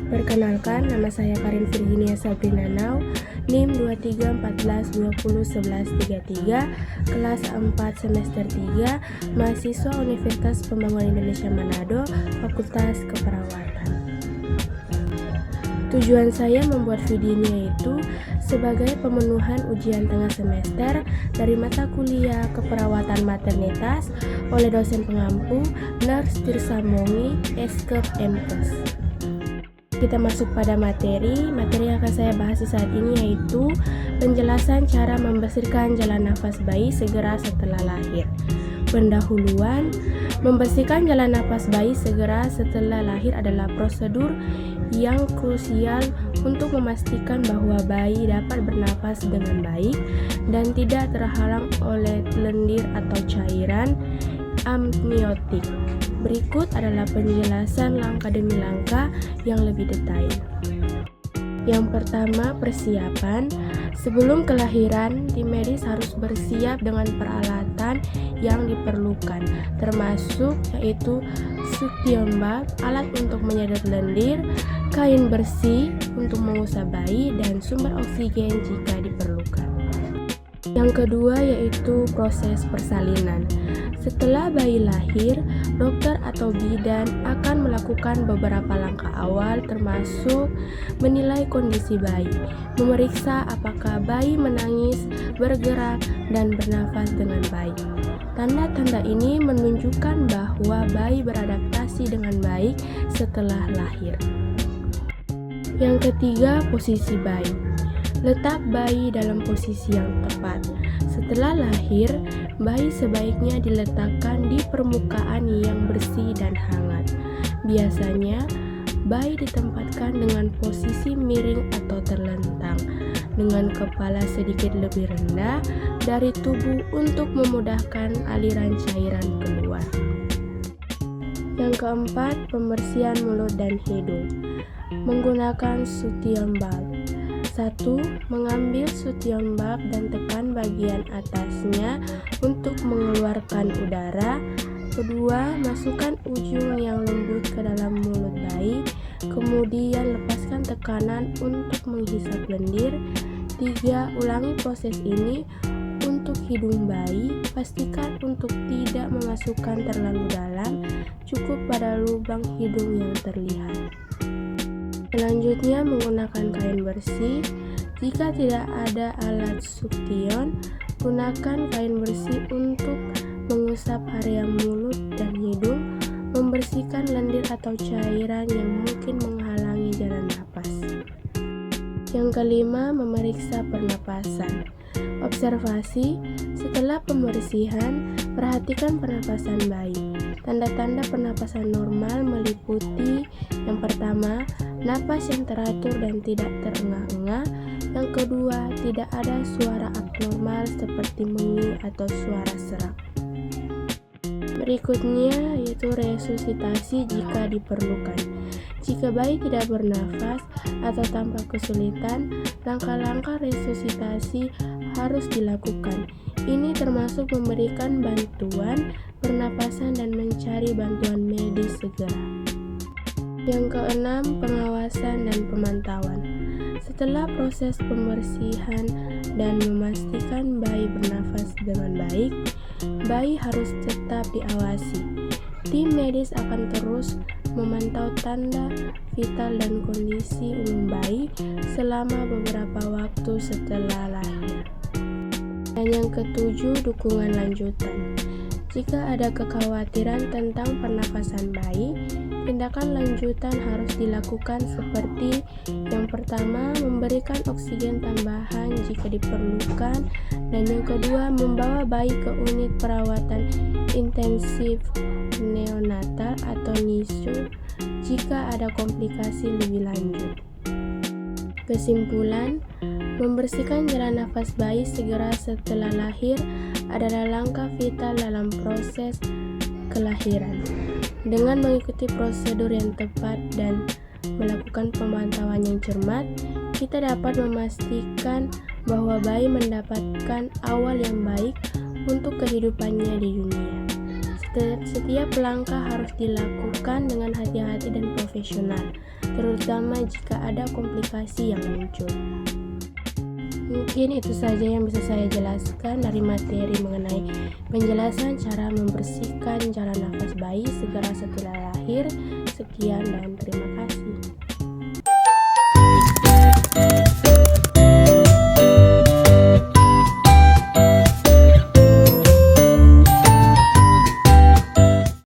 Perkenalkan, nama saya Karin Virginia Sabrina Nau, NIM 2314201133, kelas 4 semester 3, mahasiswa Universitas Pembangunan Indonesia Manado, Fakultas Keperawatan. Tujuan saya membuat video ini yaitu sebagai pemenuhan ujian tengah semester dari mata kuliah Keperawatan Maternitas oleh dosen pengampu Nurse Tirsamongi, Eskep MPes. Kita masuk pada materi yang akan saya bahas di saat ini yaitu penjelasan cara membersihkan jalan nafas bayi segera setelah lahir. Pendahuluan, membersihkan jalan nafas bayi segera setelah lahir adalah prosedur yang krusial untuk memastikan bahwa bayi dapat bernafas dengan baik dan tidak terhalang oleh lendir atau cairan amniotik. Berikut adalah penjelasan langkah demi langkah yang lebih detail. Yang pertama, persiapan. Sebelum kelahiran, tim medis harus bersiap dengan peralatan yang diperlukan, termasuk yaitu suction bag, alat untuk menyedot lendir, kain bersih untuk mengusap bayi, dan sumber oksigen jika diperlukan. Yang kedua yaitu proses persalinan. Setelah bayi lahir, dokter atau bidan akan melakukan beberapa langkah awal termasuk menilai kondisi bayi, memeriksa apakah bayi menangis, bergerak, dan bernafas dengan baik. Tanda-tanda ini menunjukkan bahwa bayi beradaptasi dengan baik setelah lahir. Yang ketiga, posisi bayi. Letak bayi dalam posisi yang tepat. Setelah lahir, bayi sebaiknya diletakkan di permukaan yang bersih dan hangat. Biasanya, bayi ditempatkan dengan posisi miring atau terlentang, dengan kepala sedikit lebih rendah dari tubuh untuk memudahkan aliran cairan keluar. Yang keempat, pembersihan mulut dan hidung. Menggunakan suction bag. 1. Mengambil suction bag dan tekan bagian atasnya untuk mengeluarkan udara. Kedua, masukkan ujung yang lembut ke dalam mulut bayi. Kemudian lepaskan tekanan untuk menghisap lendir. 3. Ulangi proses ini untuk hidung bayi. Pastikan untuk tidak memasukkan terlalu dalam, cukup pada lubang hidung yang terlihat. Selanjutnya, menggunakan kain bersih. Jika tidak ada alat suction, gunakan kain bersih untuk mengusap area mulut dan hidung, membersihkan lendir atau cairan yang mungkin menghalangi jalan napas. Yang kelima, memeriksa pernapasan. Observasi. Setelah pembersihan, perhatikan pernapasan bayi. Tanda-tanda pernapasan normal meliputi: yang pertama, napas yang teratur dan tidak terengah-engah. Yang kedua, tidak ada suara abnormal seperti mengi atau suara serak. Berikutnya yaitu resusitasi jika diperlukan. Jika bayi tidak bernafas atau tampak kesulitan, langkah-langkah resusitasi harus dilakukan. Ini termasuk memberikan bantuan pernapasan dan mencari bantuan medis segera. Yang keenam, pengawasan dan pemantauan. Setelah proses pembersihan dan memastikan bayi bernafas dengan baik, bayi harus tetap diawasi. Tim medis akan terus memantau tanda vital dan kondisi umum bayi selama beberapa waktu setelah lahir. Dan yang ketujuh, dukungan lanjutan. Jika ada kekhawatiran tentang pernapasan bayi, tindakan lanjutan harus dilakukan seperti: yang pertama, memberikan oksigen tambahan jika diperlukan, dan yang kedua, membawa bayi ke unit perawatan intensif neonatal atau NICU jika ada komplikasi lebih lanjut. Kesimpulan, membersihkan jalan nafas bayi segera setelah lahir adalah langkah vital dalam proses kelahiran. Dengan mengikuti prosedur yang tepat dan melakukan pemantauan yang cermat, kita dapat memastikan bahwa bayi mendapatkan awal yang baik untuk kehidupannya di dunia. Setiap langkah harus dilakukan dengan hati-hati dan profesional, terutama jika ada komplikasi yang muncul. Mungkin itu saja yang bisa saya jelaskan dari materi mengenai penjelasan cara membersihkan jalan nafas bayi segera setelah lahir. Sekian dan terima kasih.